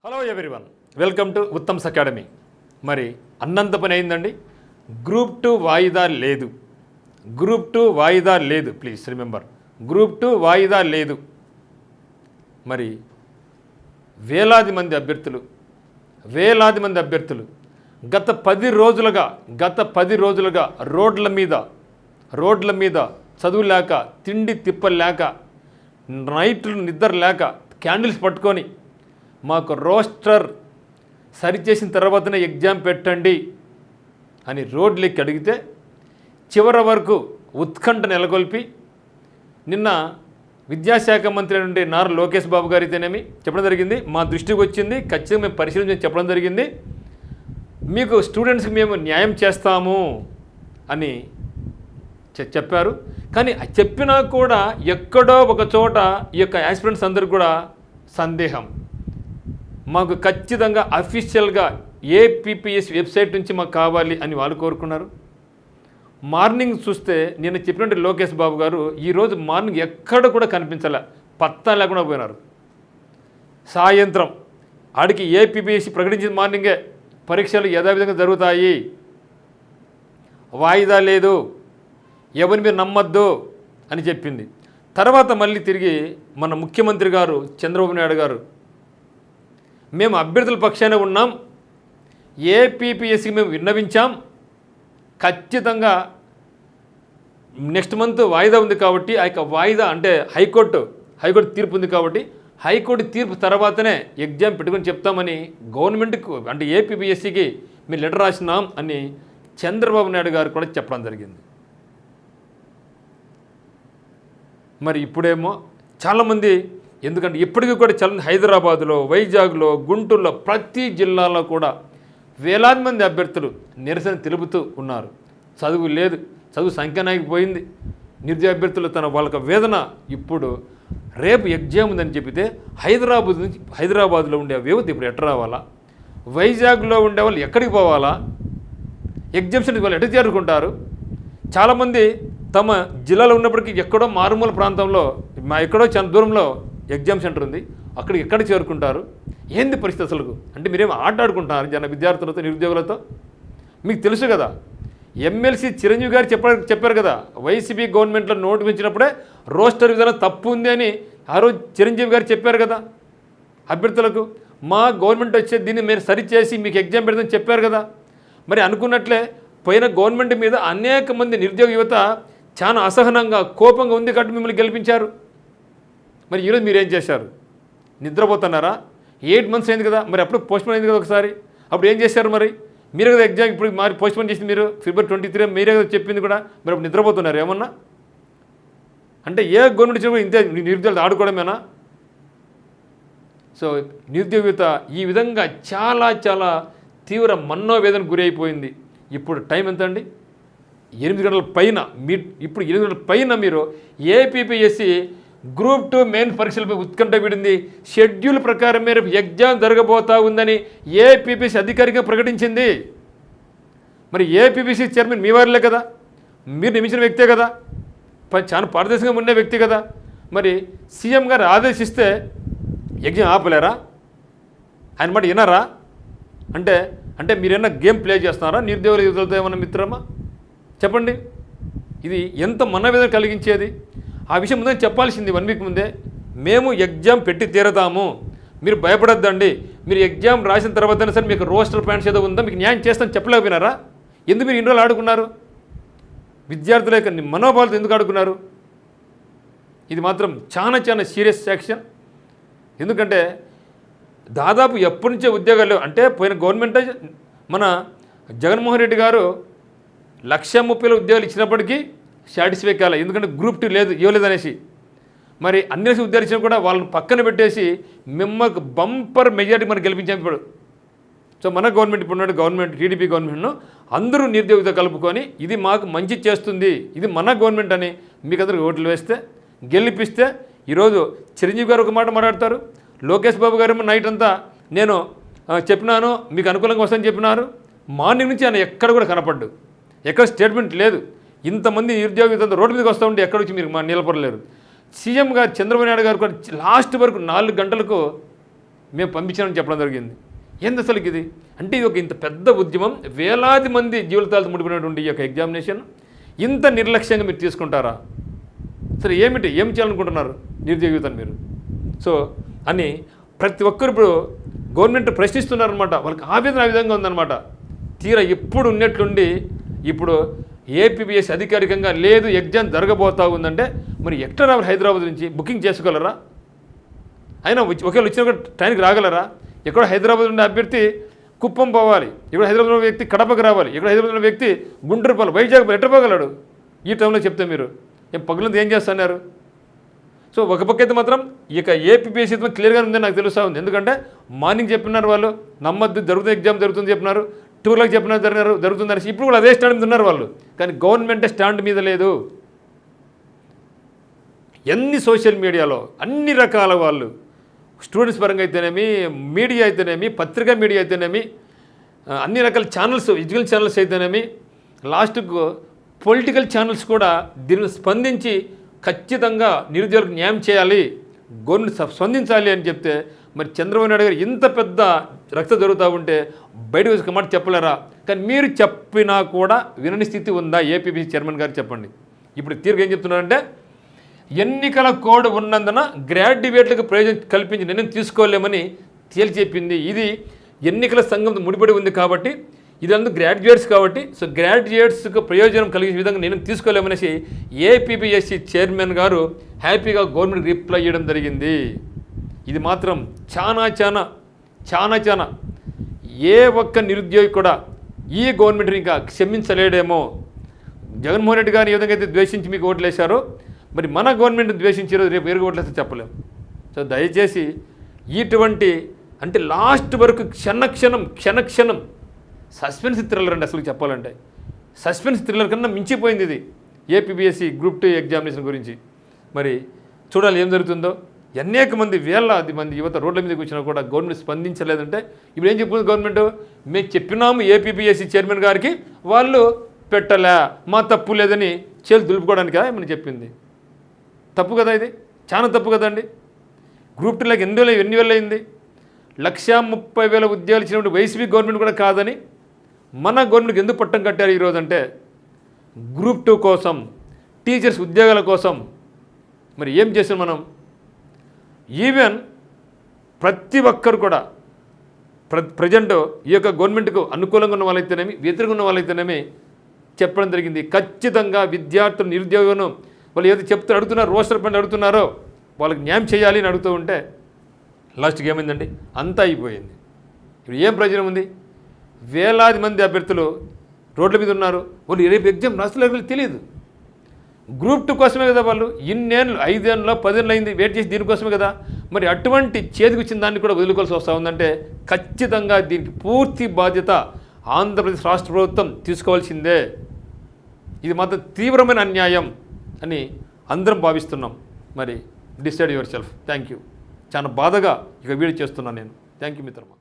Hello everyone, welcome to Uttam's academy. మరి అన్నంత పని అయిందండి. గ్రూప్ 2 వాయిదా లేదు. గ్రూప్ 2 వాయిదా లేదు. ప్లీజ్ రిమెంబర్, గ్రూప్ 2 వాయిదా లేదు. మరి వేలాది మంది అభ్యర్థులు గత 10 రోజులుగా రోడ్ల మీద చదువు లేక, తిండి తిప్పలేక, నైట్లు నిద్ర లేక క్యాండిల్స్ పట్టుకొని మాకు రోస్టర్ సరిచేసిన తర్వాతనే ఎగ్జామ్ పెట్టండి అని రోడ్లెక్కి అడిగితే చివరి వరకు ఉత్కంఠ నెలకొల్పి నిన్న విద్యాశాఖ మంత్రి నుండి నారా లోకేష్ బాబు గారితేనేమి చెప్పడం జరిగింది. మా దృష్టికి వచ్చింది, ఖచ్చితంగా మేము పరిశీలించి చెప్పడం జరిగింది. మీకు స్టూడెంట్స్కి మేము న్యాయం చేస్తాము అని చెప్పారు. కానీ చెప్పినా కూడా ఎక్కడో ఒక చోట ఈ యొక్క యాస్పిరెంట్స్ అందరికి కూడా సందేహం. మాకు ఖచ్చితంగా అఫీషియల్గా ఏపీపీఎస్సీ వెబ్సైట్ నుంచి మాకు కావాలి అని వాళ్ళు కోరుకున్నారు. మార్నింగ్ చూస్తే నేను చెప్పినట్టు లోకేష్ బాబు గారు ఈరోజు మార్నింగ్ ఎక్కడ కూడా కనిపించలే, పత్తా లేకుండా పోయినారు. సాయంత్రం ఆడికి ఏపీపీఎస్సీ ప్రకటించిన మార్నింగే పరీక్షలు యథావిధంగా జరుగుతాయి, వాయిదా లేదు, ఎవరిని మీరు నమ్మద్దు అని చెప్పింది. తర్వాత మళ్ళీ తిరిగి మన ముఖ్యమంత్రి గారు చంద్రబాబు నాయుడు గారు మేము అభ్యర్థుల పక్షానే ఉన్నాం, ఏపీపీఎస్సీకి మేము విన్నవించాం, ఖచ్చితంగా నెక్స్ట్ మంత్ వాయిదా ఉంది కాబట్టి ఆ యొక్క వాయిదా అంటే హైకోర్టు తీర్పు ఉంది కాబట్టి హైకోర్టు తీర్పు తర్వాతనే ఎగ్జామ్ పెట్టుకొని చెప్తామని గవర్నమెంట్కి అంటే ఏపీపీఎస్సీకి మేము లెటర్ రాసినాం అని చంద్రబాబు నాయుడు గారు కూడా చెప్పడం జరిగింది. మరి ఇప్పుడేమో చాలామంది, ఎందుకంటే ఇప్పటికీ కూడా చాలా హైదరాబాదులో, వైజాగ్లో, గుంటూరులో ప్రతి జిల్లాలో కూడా వేలాది మంది అభ్యర్థులు నిరసన తెలుపుతూ ఉన్నారు. చదువు లేదు, చదువు సంఖ్యనాగిపోయింది. నిరుద్యోగ అభ్యర్థులు వాళ్ళకి వేదన. ఇప్పుడు రేపు ఎగ్జామ్ ఉందని చెప్పితే హైదరాబాద్లో ఉండే యువత ఇప్పుడు ఎట్ట రావాలా, వైజాగ్లో ఉండే వాళ్ళు ఎక్కడికి పోవాలా, ఎగ్జామ్స్ అంటే వాళ్ళు ఎట్ట చేరుకుంటారు? చాలామంది తమ జిల్లాలో ఉన్నప్పటికీ ఎక్కడో మారుమూల ప్రాంతంలో ఎక్కడో చాలా దూరంలో ఎగ్జామ్ సెంటర్ ఉంది, అక్కడికి ఎక్కడ చేరుకుంటారు? ఏంది పరిస్థితి అసలు? అంటే మీరేమో ఆటాడుకుంటున్నారు విద్యార్థులతో, నిరుద్యోగులతో. మీకు తెలుసు కదా, ఎమ్మెల్సీ చిరంజీవి గారు చెప్పారు కదా, వైసీపీ గవర్నమెంట్లో నోటిపించినప్పుడే రోస్టర్ విధానం తప్పు ఉంది అని ఆ రోజు చిరంజీవి గారు చెప్పారు కదా అభ్యర్థులకు. మా గవర్నమెంట్ వచ్చే దీన్ని మీరు సరిచేసి మీకు ఎగ్జామ్ పెడదని చెప్పారు కదా. మరి అనుకున్నట్లే పోయిన గవర్నమెంట్ మీద అనేక మంది నిరుద్యోగ యువత చాలా అసహనంగా, కోపంగా ఉంది కాబట్టి మిమ్మల్ని గెలిపించారు. మరి ఈరోజు మీరేం చేశారు? నిద్రపోతున్నారా? 8 months అయింది కదా, మరి అప్పుడు పోస్ట్పోన్ అయింది కదా ఒకసారి, అప్పుడు ఏం చేశారు? మరి మీరే కదా ఎగ్జామ్ ఇప్పుడు మరి పోస్ట్పోన్ చేసింది, మీరు February 23 మీరే కదా చెప్పింది కూడా. మరి అప్పుడు నిద్రపోతున్నారు ఏమన్నా? అంటే ఏ గవర్నమెంట్ ఇచ్చినా ఇంతే నిరుద్యోగులు ఆడుకోవడమేనా? సో నిరుద్యోగ యువత ఈ విధంగా చాలా చాలా తీవ్ర మనోవేదనకు గురి అయిపోయింది. ఇప్పుడు టైం ఎంత అండి? 8 గంటల పైన. ఇప్పుడు 8 గంటల పైన మీరు ఏపీపీఎస్సీ గ్రూప్ 2 మెయిన్ పరీక్షలపై ఉత్కంఠ విడింది. షెడ్యూల్ ప్రకారం మీరు ఎగ్జామ్ జరగబోతా ఉందని ఏపీపీఎస్సీ అధికారికంగా ప్రకటించింది. మరి ఏపీపీఎస్సీ చైర్మన్ మీ వారిలే కదా, మీరు నియమించిన వ్యక్తే కదా, చాలా పారదర్శకంగా ఉండే వ్యక్తి కదా. మరి సీఎం గారు ఆదేశిస్తే ఎగ్జామ్ ఆపలేరా? ఆయన మాట వినరా? అంటే మీరేమన్నా గేమ్ ప్లే చేస్తున్నారా నిరుద్యోగుల యువతలతో? ఏమన్నా మిత్రమా చెప్పండి. ఇది ఎంత మనోవేదన కలిగించేది. ఆ విషయం ముందే చెప్పాల్సింది 1 week ముందే. మేము ఎగ్జామ్ పెట్టి తీరతాము, మీరు భయపడొద్దండి, మీరు ఎగ్జామ్ రాసిన తర్వాతైనా సరే మీకు రోస్టర్ ప్లాన్స్ ఏదో ఉందో మీకు న్యాయం చేస్తాను చెప్పలేకపోయినారా? ఎందుకు మీరు ఇన్ని రోజులు ఆడుకున్నారు? విద్యార్థుల యొక్క మనోభావాలతో ఎందుకు ఆడుకున్నారు? ఇది మాత్రం చాలా చాలా సీరియస్ యాక్షన్. ఎందుకంటే దాదాపు ఎప్పటి నుంచే ఉద్యోగాలు అంటే పోయిన గవర్నమెంట్ మన జగన్మోహన్ రెడ్డి గారు 1,30,000 ఉద్యోగాలు ఇచ్చినప్పటికీ సాటిస్ఫై కాలే. ఎందుకంటే గ్రూప్ 2 లేదు, ఇవ్వలేదనేసి. మరి అన్ని ఉద్యోగాలు ఇచ్చినా కూడా వాళ్ళని పక్కన పెట్టేసి మిమ్మల్ని బంపర్ మెజారిటీ మనకు గెలిపించాం ఇప్పుడు. సో మన గవర్నమెంట్ ఇప్పుడు గవర్నమెంట్ టీడీపీ గవర్నమెంట్ను అందరూ నిరుద్యోగిత కలుపుకొని ఇది మాకు మంచి చేస్తుంది, ఇది మన గవర్నమెంట్ అని మీకు అందరూ ఓట్లు వేస్తే గెలిపిస్తే ఈరోజు చిరంజీవి గారు ఒక మాట మాట్లాడతారు, లోకేష్ బాబు గారు నైట్ అంతా నేను చెప్పినాను మీకు అనుకూలంగా వస్తుందని చెప్పినారు. మార్నింగ్ నుంచి ఆయన ఎక్కడ కూడా కనపడ్డు, ఎక్కడ స్టేట్మెంట్ లేదు. ఇంతమంది నిరుద్యోగులతో రోడ్డు మీదకి వస్తూ ఉంటే ఎక్కడ వచ్చి మీరు నిలబడలేరు. సీఎం గారు చంద్రబాబు నాయుడు గారు కూడా లాస్ట్ వరకు 4 గంటలకు మేము పంపించామని చెప్పడం జరిగింది. ఏంది అసలుకి ఇది? అంటే ఇది ఒక ఇంత పెద్ద ఉద్యమం, వేలాది మంది జీవితాలతో ముడిపడినటువంటి ఈ యొక్క ఎగ్జామినేషన్ ఇంత నిర్లక్ష్యంగా మీరు తీసుకుంటారా? సరే ఏం చేయాలనుకుంటున్నారు నిరుద్యోగ యువతను మీరు? సో అని ప్రతి ఒక్కరు ఇప్పుడు గవర్నమెంట్ ప్రశ్నిస్తున్నారనమాట. వాళ్ళకి ఆవేదన ఆ విధంగా ఉందన్నమాట. తీరా ఎప్పుడు ఉన్నట్లుండి ఇప్పుడు ఏపీపీఎస్సీ అధికారికంగా లేదు, ఎగ్జామ్ జరగబోతా ఉందంటే మరి ఎక్కడ రావాలి? హైదరాబాద్ నుంచి బుకింగ్ చేసుకోగలరా? అయినా ఒకవేళ వచ్చిన ట్రైన్కి రాగలరా? ఎక్కడో హైదరాబాద్ ఉండే అభ్యర్థి కుప్పం పోవాలి, ఇక్కడ హైదరాబాద్ ఉన్న వ్యక్తి కడపకు రావాలి, ఇక్కడ హైదరాబాద్ ఉన్న వ్యక్తి గుంటూరు పోవాలి, వైజాగ్ ఎట్ట పోగలడు ఈ టైంలో? చెప్తే మీరు పగులంతా ఏం చేస్తున్నారు? సో ఒక పక్క అయితే మాత్రం ఇక ఏపీపీఎస్సీ క్లియర్గా ఉందని నాకు తెలుస్తూ ఉంది. ఎందుకంటే మార్నింగ్ చెప్పినారు వాళ్ళు నమ్మద్దు, జరుగుతుంది ఎగ్జామ్ జరుగుతుంది చెప్పినారు, 2 గంటలకు చెప్పినారు జరుగుతుంది అనేసి. ఇప్పుడు కూడా అదే స్టాండ్ మీద ఉన్నారు వాళ్ళు. కానీ గవర్నమెంటే స్టాండ్ మీద లేదు. ఎన్ని సోషల్ మీడియాలో అన్ని రకాల వాళ్ళు, స్టూడెంట్స్ పరంగా అయితేనేమి, మీడియా అయితేనేమి, పత్రికా మీడియా అయితేనేమి, అన్ని రకాల ఛానల్స్, ఎడ్యుకేషన్ ఛానల్స్ అయితేనేమి, లాస్ట్కు పొలిటికల్ ఛానల్స్ కూడా దీన్ని స్పందించి ఖచ్చితంగా నిరుద్యోగులకు న్యాయం చేయాలి, గవర్నమెంట్ స్పందించాలి అని చెప్తే మరి చంద్రబాబు నాయుడు గారు ఇంత పెద్ద రక్త జరుగుతూ ఉంటే బయటకు వచ్చి మాట చెప్పలేరా? కానీ మీరు చెప్పినా కూడా వినని స్థితి ఉందా? ఏపీపీఎస్సీ చైర్మన్ గారు చెప్పండి. ఇప్పుడు తీర్పు ఏం చెప్తున్నారంటే ఎన్నికల కోడ్ ఉన్నందున గ్రాడ్యుయేట్లకు ప్రయోజనం కల్పించి నిర్ణయం తీసుకోలేమని తేల్చెప్పింది. ఇది ఎన్నికల సంఘంతో ముడిపడి ఉంది కాబట్టి, ఇదంతా గ్రాడ్యుయేట్స్ కాబట్టి, సో గ్రాడ్యుయేట్స్కు ప్రయోజనం కలిగే విధంగా నిర్ణయం తీసుకోలేమనేసి ఏపీపీఎస్సీ చైర్మన్ గారు హ్యాపీగా గవర్నమెంట్ రిప్లై ఇవ్వడం జరిగింది. ఇది మాత్రం చాలా ఏ ఒక్క నిరుద్యోగి కూడా ఈ గవర్నమెంట్ని ఇంకా క్షమించలేడేమో. జగన్మోహన్ రెడ్డి గారిని ఏ విధంగా అయితే ద్వేషించి మీకు ఓట్లు వేశారో, మరి మన గవర్నమెంట్ ద్వేషించారో రేపు వేరుగా ఓట్లేస్తే చెప్పలేము. సో దయచేసి ఇటువంటి అంటే లాస్ట్ వరకు క్షణక్షణం సస్పెన్స్ థ్రిల్లర్ అండి. అసలు చెప్పాలంటే సస్పెన్స్ థ్రిల్లర్ కన్నా మించిపోయింది ఇది ఏపీపీఎస్సీ గ్రూప్ 2 ఎగ్జామినేషన్ గురించి. మరి చూడాలి ఏం జరుగుతుందో. అనేక మంది వేలాది మంది యువత రోడ్ల మీదకి వచ్చినా కూడా గవర్నమెంట్ స్పందించలేదంటే ఇప్పుడు ఏం చెప్పుకుంది గవర్నమెంట్? మేము చెప్పినాము ఏపీపీఎస్సీ చైర్మన్ గారికి, వాళ్ళు పెట్టలే, మా తప్పు లేదని చేతులు దులుపుకోవడానికి ఏమని చెప్పింది. తప్పు కదా ఇది, చాలా తప్పు కదండి. గ్రూప్ 2 ఎన్ని వేలు అయింది? 1,30,000 ఉద్యోగాలు ఇచ్చినప్పుడు వైసీపీ గవర్నమెంట్ కూడా కాదని మన గవర్నమెంట్కి ఎందుకు పట్టం కట్టారు ఈరోజు అంటే గ్రూప్ 2 కోసం, టీచర్స్ ఉద్యోగాల కోసం. మరి ఏం చేసాం మనం? ఈవెన్ ప్రతి ఒక్కరు కూడా ప్రజెంట్ ఈ యొక్క గవర్నమెంట్కు అనుకూలంగా ఉన్న వాళ్ళైతేనేమి, వ్యతిరేకంగా ఉన్న వాళ్ళైతేనేమి చెప్పడం జరిగింది. ఖచ్చితంగా విద్యార్థులు నిరుద్యోగం వాళ్ళు ఏదో చెప్తూ అడుగుతున్నారు, రోస్టర్ పని అడుగుతున్నారో వాళ్ళకి న్యాయం చేయాలి అని అడుగుతూ ఉంటే లాస్ట్కి ఏమైందండి? అంతా అయిపోయింది. ఇప్పుడు ఏం ప్రయోజనం ఉంది? వేలాది మంది అభ్యర్థులు రోడ్ల మీద ఉన్నారు, వాళ్ళు రేపు ఎగ్జామ్ రాస్తలేరు తెలియదు. గ్రూప్ 2 కోసమే కదా వాళ్ళు ఇన్నేళ్ళు, 5 ఏళ్ళు 10 ఏళ్ళు అయింది వెయిట్ చేసి దీనికోసమే కదా. మరి అటువంటి చేతికి వచ్చిన దాన్ని కూడా వదులుకోవాల్సి వస్తూ ఉందంటే ఖచ్చితంగా దీనికి పూర్తి బాధ్యత ఆంధ్రప్రదేశ్ రాష్ట్ర ప్రభుత్వం తీసుకోవాల్సిందే. ఇది మాత్రం తీవ్రమైన అన్యాయం అని అందరం భావిస్తున్నాం. మరి decide your self. Thank you. చాలా బాధగా ఇక వీడియో చేస్తున్నాను నేను. థ్యాంక్ యూ మిత్రమా.